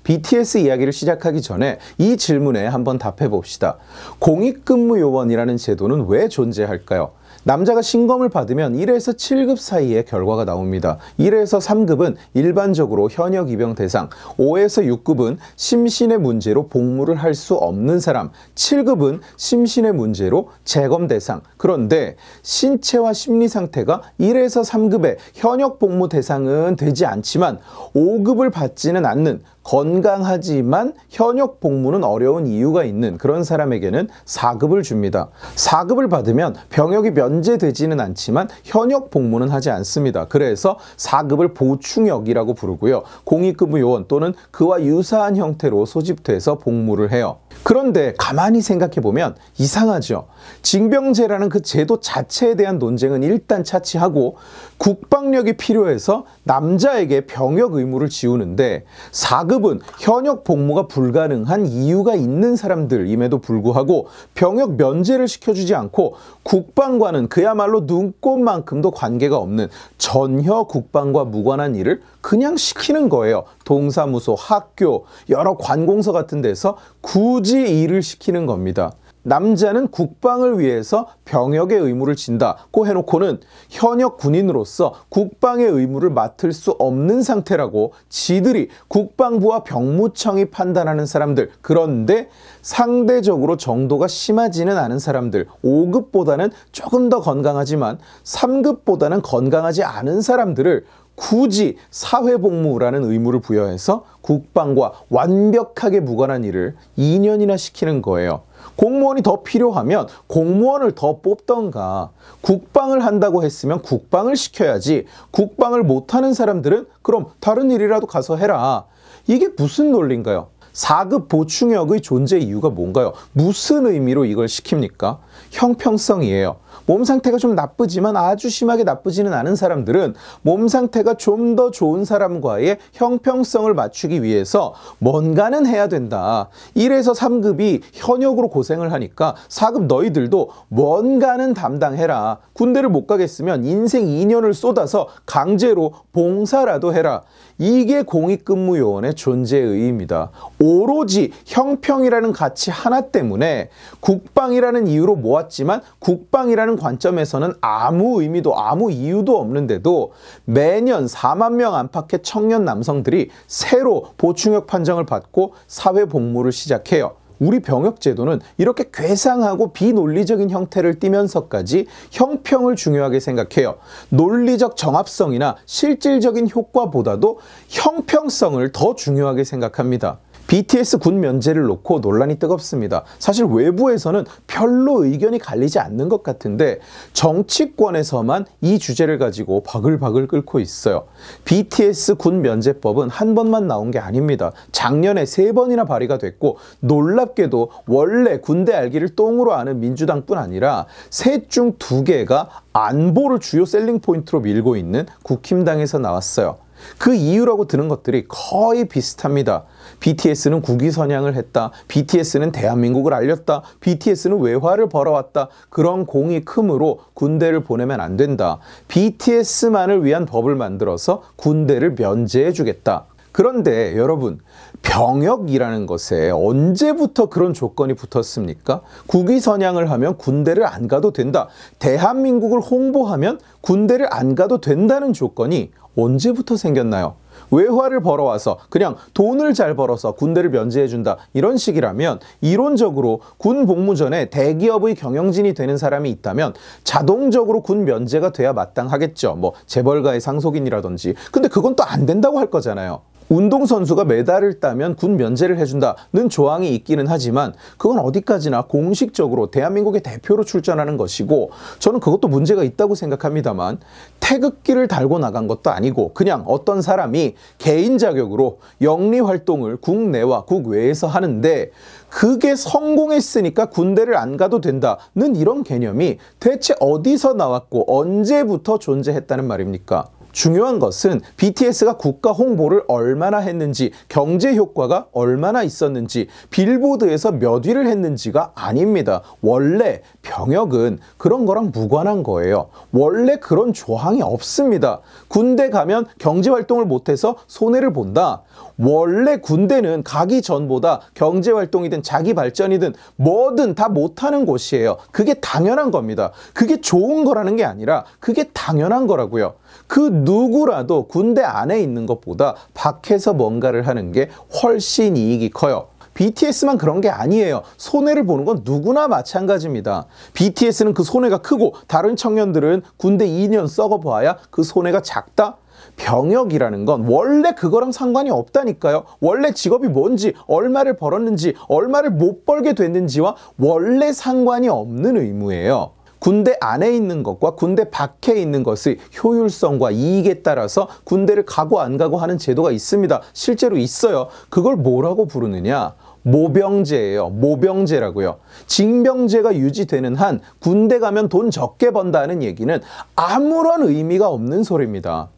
BTS 이야기를 시작하기 전에 이 질문에 한번 답해 봅시다. 공익근무요원이라는 제도는 왜 존재할까요? 남자가 신검을 받으면 1에서 7급 사이의 결과가 나옵니다. 1에서 3급은 일반적으로 현역 입영 대상, 5에서 6급은 심신의 문제로 복무를 할 수 없는 사람, 7급은 심신의 문제로 재검 대상. 그런데 신체와 심리 상태가 1에서 3급의 현역 복무 대상은 되지 않지만 5급을 받지는 않는, 건강하지만 현역 복무는 어려운 이유가 있는 그런 사람에게는 4급을 줍니다. 4급을 받으면 병역이 면제되지는 않지만 현역 복무는 하지 않습니다. 그래서 4급을 보충역이라고 부르고요. 공익근무요원 또는 그와 유사한 형태로 소집돼서 복무를 해요. 그런데 가만히 생각해보면 이상하죠. 징병제라는 그 제도 자체에 대한 논쟁은 일단 차치하고 국방력이 필요해서 남자에게 병역 의무를 지우는데 4급은 현역 복무가 불가능한 이유가 있는 사람들임에도 불구하고 병역 면제를 시켜주지 않고 국방과는 그야말로 눈꼽만큼도 관계가 없는 전혀 국방과 무관한 일을 그냥 시키는 거예요. 동사무소, 학교, 여러 관공서 같은 데서 굳이 일을 시키는 겁니다. 남자는 국방을 위해서 병역의 의무를 진다고 해놓고는 현역 군인으로서 국방의 의무를 맡을 수 없는 상태라고 지들이 국방부와 병무청이 판단하는 사람들, 그런데 상대적으로 정도가 심하지는 않은 사람들, 5급보다는 조금 더 건강하지만 3급보다는 건강하지 않은 사람들을 굳이 사회복무라는 의무를 부여해서 국방과 완벽하게 무관한 일을 2년이나 시키는 거예요. 공무원이 더 필요하면 공무원을 더 뽑던가, 국방을 한다고 했으면 국방을 시켜야지, 국방을 못하는 사람들은 그럼 다른 일이라도 가서 해라. 이게 무슨 논리인가요? 4급 보충역의 존재 이유가 뭔가요? 무슨 의미로 이걸 시킵니까? 형평성이에요. 몸 상태가 좀 나쁘지만 아주 심하게 나쁘지는 않은 사람들은 몸 상태가 좀 더 좋은 사람과의 형평성을 맞추기 위해서 뭔가는 해야 된다. 1에서 3급이 현역으로 고생을 하니까 4급 너희들도 뭔가는 담당해라. 군대를 못 가겠으면 인생 2년을 쏟아서 강제로 봉사라도 해라. 이게 공익근무요원의 존재의 의의입니다. 오로지 형평이라는 가치 하나 때문에 국방이라는 이유로 모았지만 국방이라는 관점에서는 아무 의미도 아무 이유도 없는데도 매년 4만 명 안팎의 청년 남성들이 새로 보충역 판정을 받고 사회복무를 시작해요. 우리 병역제도는 이렇게 괴상하고 비논리적인 형태를 띠면서까지 형평을 중요하게 생각해요. 논리적 정합성이나 실질적인 효과보다도 형평성을 더 중요하게 생각합니다. BTS 군 면제를 놓고 논란이 뜨겁습니다. 사실 외부에서는 별로 의견이 갈리지 않는 것 같은데 정치권에서만 이 주제를 가지고 바글바글 끓고 있어요. BTS 군 면제법은 한 번만 나온 게 아닙니다. 작년에 3번이나 발의가 됐고 놀랍게도 원래 군대 알기를 똥으로 아는 민주당뿐 아니라 셋 중 2개가 안보를 주요 셀링 포인트로 밀고 있는 국힘당에서 나왔어요. 그 이유라고 드는 것들이 거의 비슷합니다. BTS는 국위 선양을 했다. BTS는 대한민국을 알렸다. BTS는 외화를 벌어왔다. 그런 공이 크므로 군대를 보내면 안 된다. BTS만을 위한 법을 만들어서 군대를 면제해 주겠다. 그런데 여러분, 병역이라는 것에 언제부터 그런 조건이 붙었습니까? 국위 선양을 하면 군대를 안 가도 된다. 대한민국을 홍보하면 군대를 안 가도 된다는 조건이 언제부터 생겼나요? 외화를 벌어와서 그냥 돈을 잘 벌어서 군대를 면제해준다, 이런 식이라면 이론적으로 군 복무 전에 대기업의 경영진이 되는 사람이 있다면 자동적으로 군 면제가 돼야 마땅하겠죠. 뭐 재벌가의 상속인이라든지. 근데 그건 또 안 된다고 할 거잖아요. 운동선수가 메달을 따면 군 면제를 해준다는 조항이 있기는 하지만 그건 어디까지나 공식적으로 대한민국의 대표로 출전하는 것이고, 저는 그것도 문제가 있다고 생각합니다만 태극기를 달고 나간 것도 아니고 그냥 어떤 사람이 개인 자격으로 영리활동을 국내와 국외에서 하는데 그게 성공했으니까 군대를 안 가도 된다는 이런 개념이 대체 어디서 나왔고 언제부터 존재했다는 말입니까? 중요한 것은 BTS가 국가 홍보를 얼마나 했는지, 경제 효과가 얼마나 있었는지, 빌보드에서 몇 위를 했는지가 아닙니다. 원래 병역은 그런 거랑 무관한 거예요. 원래 그런 조항이 없습니다. 군대 가면 경제활동을 못해서 손해를 본다. 원래 군대는 가기 전보다 경제활동이든 자기 발전이든 뭐든 다 못하는 곳이에요. 그게 당연한 겁니다. 그게 좋은 거라는 게 아니라 그게 당연한 거라고요. 그 누구라도 군대 안에 있는 것보다 밖에서 뭔가를 하는 게 훨씬 이익이 커요. BTS만 그런 게 아니에요. 손해를 보는 건 누구나 마찬가지입니다. BTS는 그 손해가 크고 다른 청년들은 군대 2년 썩어봐야 그 손해가 작다? 병역이라는 건 원래 그거랑 상관이 없다니까요. 원래 직업이 뭔지, 얼마를 벌었는지, 얼마를 못 벌게 됐는지와 원래 상관이 없는 의무예요. 군대 안에 있는 것과 군대 밖에 있는 것의 효율성과 이익에 따라서 군대를 가고 안 가고 하는 제도가 있습니다. 실제로 있어요. 그걸 뭐라고 부르느냐? 모병제예요. 모병제라고요. 징병제가 유지되는 한 군대 가면 돈 적게 번다는 얘기는 아무런 의미가 없는 소리입니다.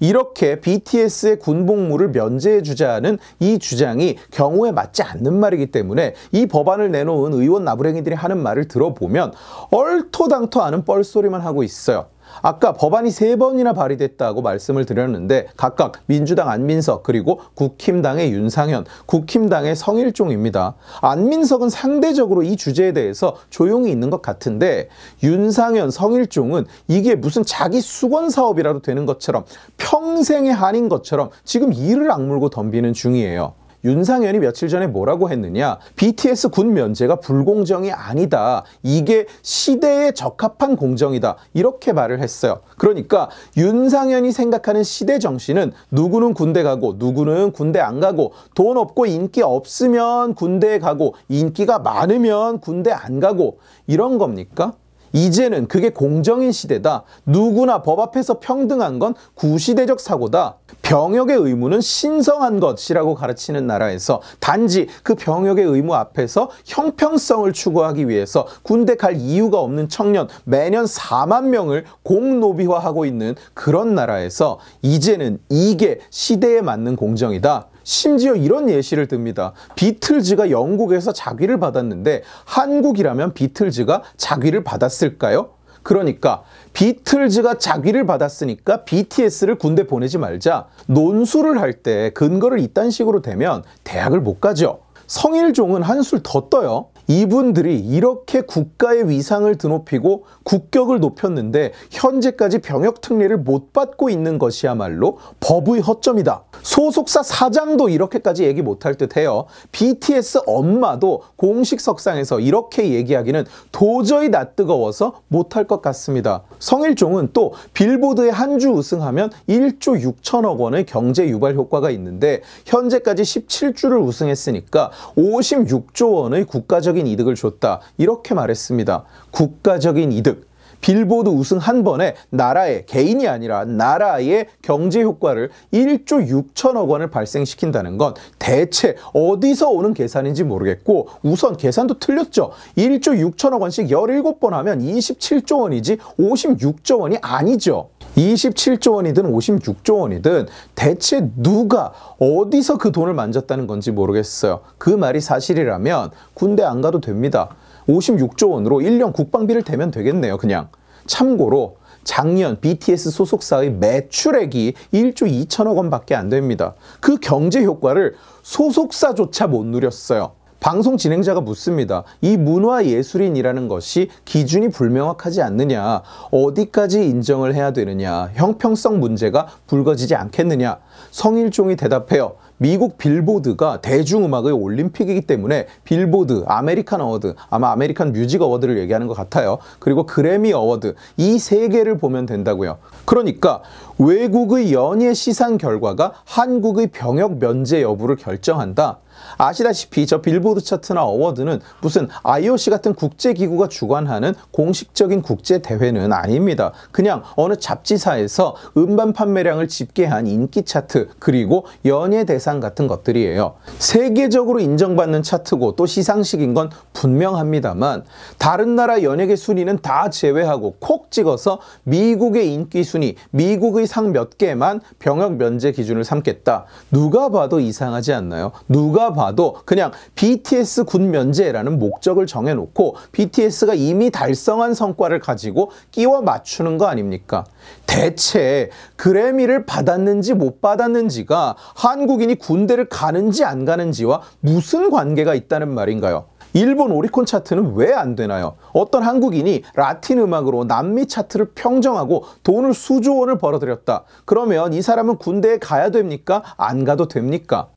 이렇게 BTS의 군복무를 면제해주자는 이 주장이 경우에 맞지 않는 말이기 때문에 이 법안을 내놓은 의원 나부랭이들이 하는 말을 들어보면 얼토당토 않은 뻘소리만 하고 있어요. 아까 법안이 3번이나 발의됐다고 말씀을 드렸는데 각각 민주당 안민석 그리고 국힘당의 윤상현, 국힘당의 성일종입니다. 안민석은 상대적으로 이 주제에 대해서 조용히 있는 것 같은데 윤상현, 성일종은 이게 무슨 자기 수건 사업이라도 되는 것처럼 평생의 한인 것처럼 지금 이를 악물고 덤비는 중이에요. 윤상현이 며칠 전에 뭐라고 했느냐? BTS 군 면제가 불공정이 아니다. 이게 시대에 적합한 공정이다. 이렇게 말을 했어요. 그러니까 윤상현이 생각하는 시대 정신은 누구는 군대 가고 누구는 군대 안 가고 돈 없고 인기 없으면 군대에 가고 인기가 많으면 군대 안 가고 이런 겁니까? 이제는 그게 공정인 시대다. 누구나 법 앞에서 평등한 건 구시대적 사고다. 병역의 의무는 신성한 것이라고 가르치는 나라에서 단지 그 병역의 의무 앞에서 형평성을 추구하기 위해서 군대 갈 이유가 없는 청년 매년 4만 명을 공노비화하고 있는 그런 나라에서 이제는 이게 시대에 맞는 공정이다. 심지어 이런 예시를 듭니다. 비틀즈가 영국에서 자귀를 받았는데 한국이라면 비틀즈가 자귀를 받았을까요? 그러니까 비틀즈가 자귀를 받았으니까 BTS를 군대 보내지 말자. 논술을 할 때 근거를 이딴 식으로 대면 대학을 못 가죠. 성일종은 한술 더 떠요. 이분들이 이렇게 국가의 위상을 드높이고 국격을 높였는데 현재까지 병역 특례를 못 받고 있는 것이야말로 법의 허점이다. 소속사 사장도 이렇게까지 얘기 못할 듯해요. BTS 엄마도 공식 석상에서 이렇게 얘기하기는 도저히 낯뜨거워서 못할 것 같습니다. 성일종은 또 빌보드에 한 주 우승하면 1조 6천억 원의 경제 유발 효과가 있는데 현재까지 17주를 우승했으니까 56조 원의 국가적인 이득을 줬다. 이렇게 말했습니다. 국가적인 이득. 빌보드 우승 한 번에 나라의, 개인이 아니라 나라의 경제 효과를 1조 6천억 원을 발생시킨다는 건 대체 어디서 오는 계산인지 모르겠고 우선 계산도 틀렸죠. 1조 6천억 원씩 17번 하면 27조 원이지 56조 원이 아니죠. 27조 원이든 56조 원이든 대체 누가 어디서 그 돈을 만졌다는 건지 모르겠어요. 그 말이 사실이라면 군대 안 가도 됩니다. 56조 원으로 1년 국방비를 대면 되겠네요, 그냥. 참고로 작년 BTS 소속사의 매출액이 1조 2천억 원밖에 안 됩니다. 그 경제 효과를 소속사조차 못 누렸어요. 방송 진행자가 묻습니다. 이 문화예술인이라는 것이 기준이 불명확하지 않느냐, 어디까지 인정을 해야 되느냐, 형평성 문제가 불거지지 않겠느냐. 성일종이 대답해요. 미국 빌보드가 대중음악의 올림픽이기 때문에 빌보드, 아메리칸 어워드, 아마 아메리칸 뮤직 어워드를 얘기하는 것 같아요. 그리고 그래미 어워드, 이 3개를 보면 된다고요. 그러니까 외국의 연예 시상 결과가 한국의 병역 면제 여부를 결정한다. 아시다시피 저 빌보드 차트나 어워드는 무슨 IOC 같은 국제기구가 주관하는 공식적인 국제대회는 아닙니다. 그냥 어느 잡지사에서 음반 판매량을 집계한 인기 차트, 그리고 연예 대상 같은 것들이에요. 세계적으로 인정받는 차트고 또 시상식인 건 분명합니다만, 다른 나라 연예계 순위는 다 제외하고 콕 찍어서 미국의 인기 순위, 미국의 상 몇 개만 병역 면제 기준을 삼겠다. 누가 봐도 이상하지 않나요? 누가 봐도 그냥 BTS 군 면제라는 목적을 정해놓고 BTS가 이미 달성한 성과를 가지고 끼워 맞추는 거 아닙니까? 대체 그래미를 받았는지 못 받았는지가 한국인이 군대를 가는지 안 가는지와 무슨 관계가 있다는 말인가요? 일본 오리콘 차트는 왜 안 되나요? 어떤 한국인이 라틴 음악으로 남미 차트를 평정하고 돈을 수조 원을 벌어들였다. 그러면 이 사람은 군대에 가야 됩니까? 안 가도 됩니까?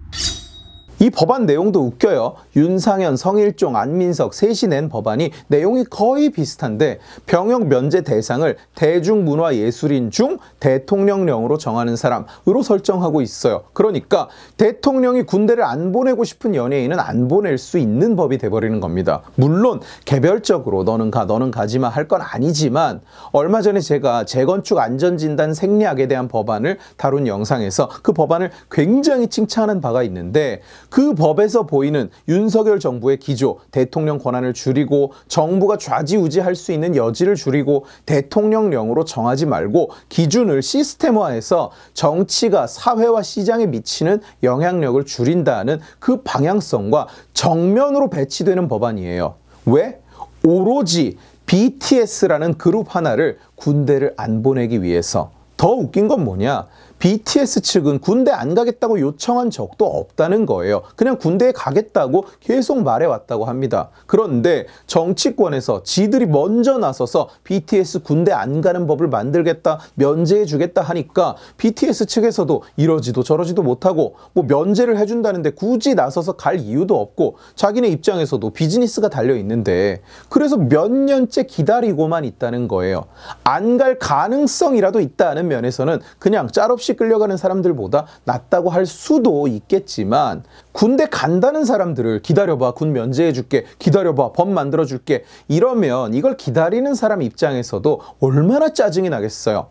이 법안 내용도 웃겨요. 윤상현, 성일종, 안민석 셋이 낸 법안이 내용이 거의 비슷한데 병역 면제 대상을 대중문화예술인 중 대통령령으로 정하는 사람으로 설정하고 있어요. 그러니까 대통령이 군대를 안 보내고 싶은 연예인은 안 보낼 수 있는 법이 돼버리는 겁니다. 물론 개별적으로 너는 가, 너는 가지마 할 건 아니지만, 얼마 전에 제가 재건축 안전진단 생략에 대한 법안을 다룬 영상에서 그 법안을 굉장히 칭찬한 바가 있는데, 그 법에서 보이는 윤석열 정부의 기조, 대통령 권한을 줄이고 정부가 좌지우지할 수 있는 여지를 줄이고 대통령령으로 정하지 말고 기준을 시스템화해서 정치가 사회와 시장에 미치는 영향력을 줄인다는 그 방향성과 정면으로 배치되는 법안이에요. 왜? 오로지 BTS라는 그룹 하나를 군대를 안 보내기 위해서. 더 웃긴 건 뭐냐? BTS 측은 군대 안 가겠다고 요청한 적도 없다는 거예요. 그냥 군대에 가겠다고 계속 말해왔다고 합니다. 그런데 정치권에서 지들이 먼저 나서서 BTS 군대 안 가는 법을 만들겠다, 면제해 주겠다 하니까 BTS 측에서도 이러지도 저러지도 못하고 뭐 면제를 해준다는데 굳이 나서서 갈 이유도 없고, 자기네 입장에서도 비즈니스가 달려 있는데 그래서 몇 년째 기다리고만 있다는 거예요. 안 갈 가능성이라도 있다는 면에서는 그냥 짤없이 끌려가는 사람들보다 낫다고 할 수도 있겠지만, 군대 간다는 사람들을 기다려봐, 군 면제해줄게, 기다려봐, 법 만들어줄게, 이러면 이걸 기다리는 사람 입장에서도 얼마나 짜증이 나겠어요.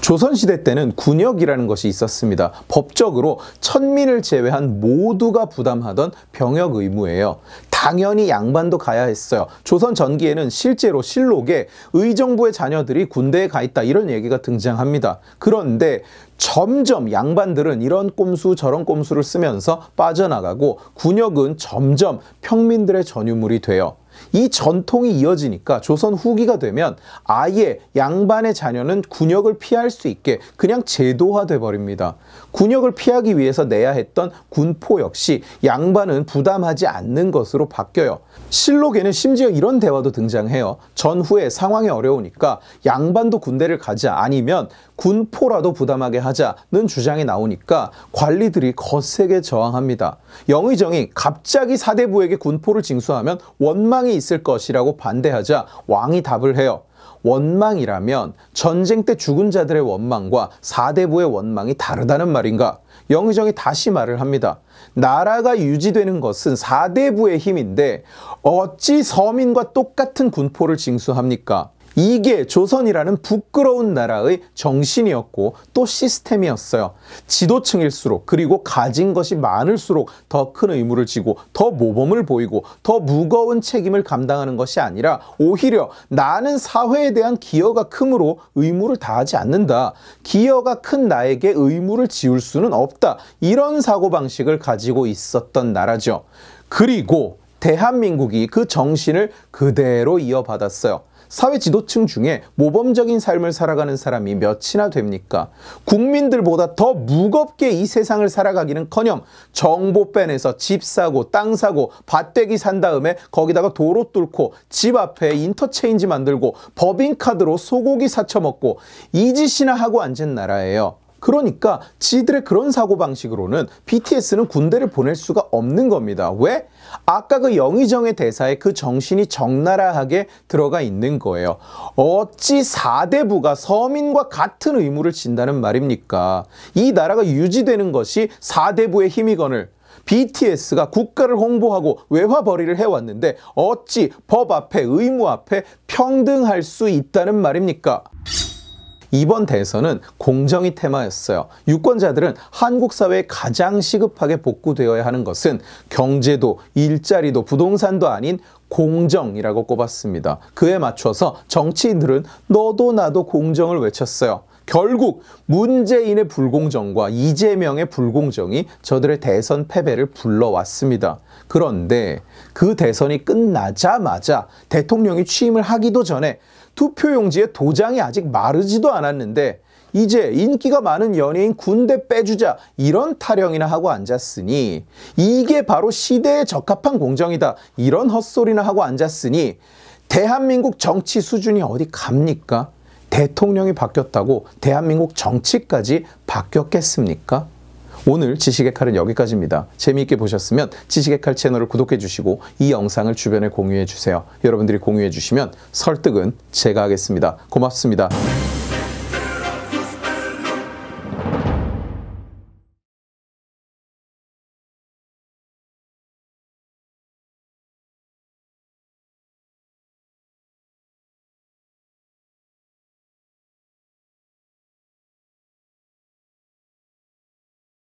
조선시대 때는 군역이라는 것이 있었습니다. 법적으로 천민을 제외한 모두가 부담하던 병역 의무예요. 당연히 양반도 가야 했어요. 조선 전기에는 실제로 실록에 의정부의 자녀들이 군대에 가 있다, 이런 얘기가 등장합니다. 그런데 점점 양반들은 이런 꼼수 저런 꼼수를 쓰면서 빠져나가고 군역은 점점 평민들의 전유물이 돼요. 이 전통이 이어지니까 조선 후기가 되면 아예 양반의 자녀는 군역을 피할 수 있게 그냥 제도화돼 버립니다. 군역을 피하기 위해서 내야 했던 군포 역시 양반은 부담하지 않는 것으로 바뀌어요. 실록에는 심지어 이런 대화도 등장해요. 전후에 상황이 어려우니까 양반도 군대를 가자, 아니면 군포라도 부담하게 하자는 주장이 나오니까 관리들이 거세게 저항합니다. 영의정이 갑자기 사대부에게 군포를 징수하면 원망이 있을 것이라고 반대하자 왕이 답을 해요. 원망이라면 전쟁 때 죽은 자들의 원망과 사대부의 원망이 다르다는 말인가? 영의정이 다시 말을 합니다. 나라가 유지되는 것은 사대부의 힘인데 어찌 서민과 똑같은 군포를 징수합니까? 이게 조선이라는 부끄러운 나라의 정신이었고 또 시스템이었어요. 지도층일수록, 그리고 가진 것이 많을수록 더 큰 의무를 지고 더 모범을 보이고 더 무거운 책임을 감당하는 것이 아니라 오히려 나는 사회에 대한 기여가 크므로 의무를 다하지 않는다. 기여가 큰 나에게 의무를 지울 수는 없다. 이런 사고방식을 가지고 있었던 나라죠. 그리고 대한민국이 그 정신을 그대로 이어받았어요. 사회 지도층 중에 모범적인 삶을 살아가는 사람이 몇이나 됩니까? 국민들보다 더 무겁게 이 세상을 살아가기는커녕 정보 빼내서 집 사고 땅 사고 밭대기 산 다음에 거기다가 도로 뚫고 집 앞에 인터체인지 만들고 법인카드로 소고기 사쳐 먹고 이 짓이나 하고 앉은 나라예요. 그러니까 지들의 그런 사고방식으로는 BTS는 군대를 보낼 수가 없는 겁니다. 왜? 아까 그 영의정의 대사에 그 정신이 적나라하게 들어가 있는 거예요. 어찌 사대부가 서민과 같은 의무를 진다는 말입니까? 이 나라가 유지되는 것이 사대부의 힘이거늘 BTS가 국가를 홍보하고 외화벌이를 해왔는데 어찌 법 앞에 의무 앞에 평등할 수 있다는 말입니까? 이번 대선은 공정이 테마였어요. 유권자들은 한국 사회에 가장 시급하게 복구되어야 하는 것은 경제도, 일자리도, 부동산도 아닌 공정이라고 꼽았습니다. 그에 맞춰서 정치인들은 너도 나도 공정을 외쳤어요. 결국 문재인의 불공정과 이재명의 불공정이 저들의 대선 패배를 불러왔습니다. 그런데 그 대선이 끝나자마자 대통령이 취임을 하기도 전에 투표용지에 도장이 아직 마르지도 않았는데 이제 인기가 많은 연예인 군대 빼주자 이런 타령이나 하고 앉았으니 이게 바로 시대에 적합한 공정이다 이런 헛소리나 하고 앉았으니 대한민국 정치 수준이 어디 갑니까? 대통령이 바뀌었다고 대한민국 정치까지 바뀌었겠습니까? 오늘 지식의 칼은 여기까지입니다. 재미있게 보셨으면 지식의 칼 채널을 구독해 주시고 이 영상을 주변에 공유해 주세요. 여러분들이 공유해 주시면 설득은 제가 하겠습니다. 고맙습니다.